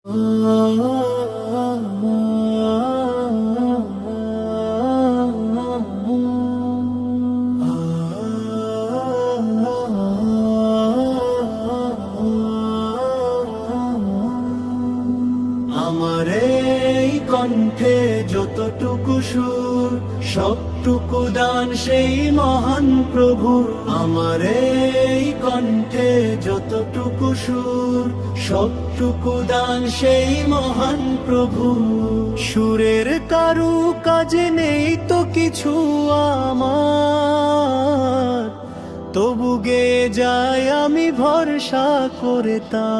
আমার এই কণ্ঠে যতটুকু সুর, সবটুকু দান সেই মহান প্রভু। আমার এই কণ্ঠে যতটুকু সুর, সবটুকু দান সেই মহান প্রভু। সুরের কারু কাজে নেই তো কিছু আমার, তবু গেয়ে যাই আমি ভরসা করে তা।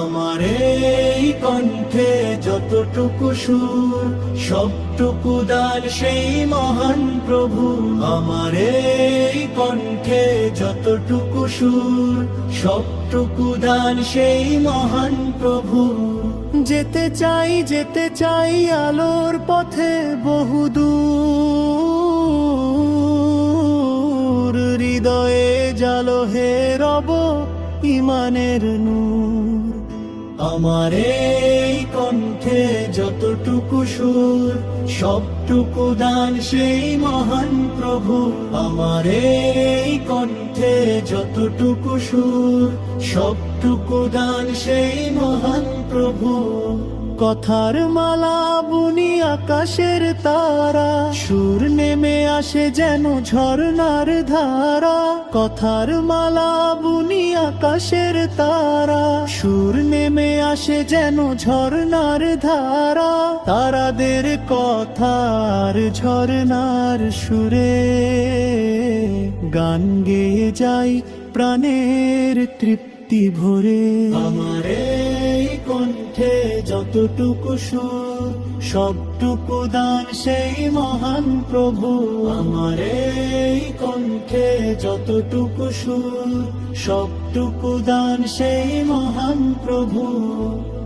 আমার এই কণ্ঠে যতটুকু সুর, সবটুকু দান সেই মহান প্রভু। আমার এই কণ্ঠে যতটুকু সুর, সবটুকু দান সেই মহান প্রভু। যেতে চাই আলোর পথে বহুদূর, হৃদয়ে জালো হে রব ইমানের নূর। আমার এই কণ্ঠে যতটুকু সুর, সবটুকু দান সেই মহান প্রভু। আমার এই কণ্ঠে যতটুকু সুর, সবটুকু দান সেই মহান প্রভু। কথার মালা বুনি আকাশের তারা, সুর নেমে আসে যেন ঝর্ণার ধারা। কথার মালা বুনি আকাশের তারা, সুর নেমে আসে যেন ঝর্ণার ধারা। তারাদের কথার ঝর্ণার সুরে গান গেয়ে যাই প্রাণের তৃপ্তি ভরে। আমার এই কণ্ঠে যতটুকু সুর, সবটুকু দান সেই মহান প্রভু। আমার এই কণ্ঠে যতটুকু সুর, সবটুকু দান সেই মহান প্রভু।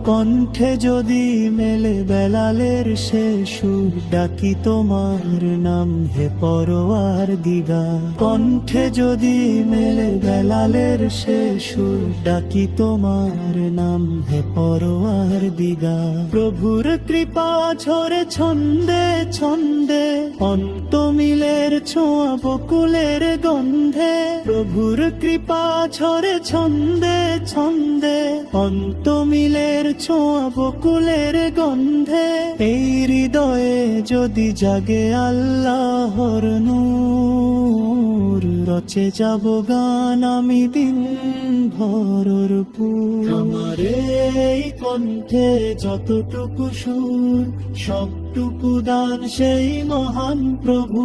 কণ্ঠে যদি মেলে বেলালের সে সুর, ডাকি তোমার নাম হে পরওয়ার দিগা। কণ্ঠে যদি মেলে বেলালের সে সুর, ডাকি তোমার নাম হে পরওয়ার দিগা। প্রভুর কৃপা ঝরে ছন্দে ছন্দে, অন্তমিলের ছোঁয়া বকুলের গন্ধে। প্রভুর কৃপা ঝরে ছন্দে ছন্দে, অন্তমিলের ছোঁয়া বকুলের গন্ধে। এই হৃদয়ে যদি জাগে আল্লাহর নূর, রচে যাব গান আমি দিন ভরপুর। আমার এই কণ্ঠে যতটুকু সুর, সবটুকু দান সেই মহান প্রভু।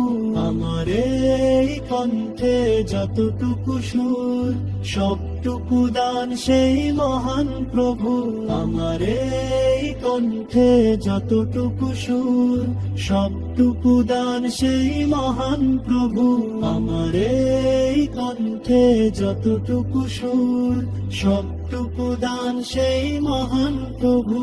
আমার এই কণ্ঠে যতটুকু সুর, সবটুকু দান সেই মহান প্রভু। আমার এই কণ্ঠে যতটুকু সুর, সবটুকু দান সেই মহান প্রভু। আমার এই কণ্ঠে যতটুকু সুর, সবটুকু দান সেই মহান প্রভু।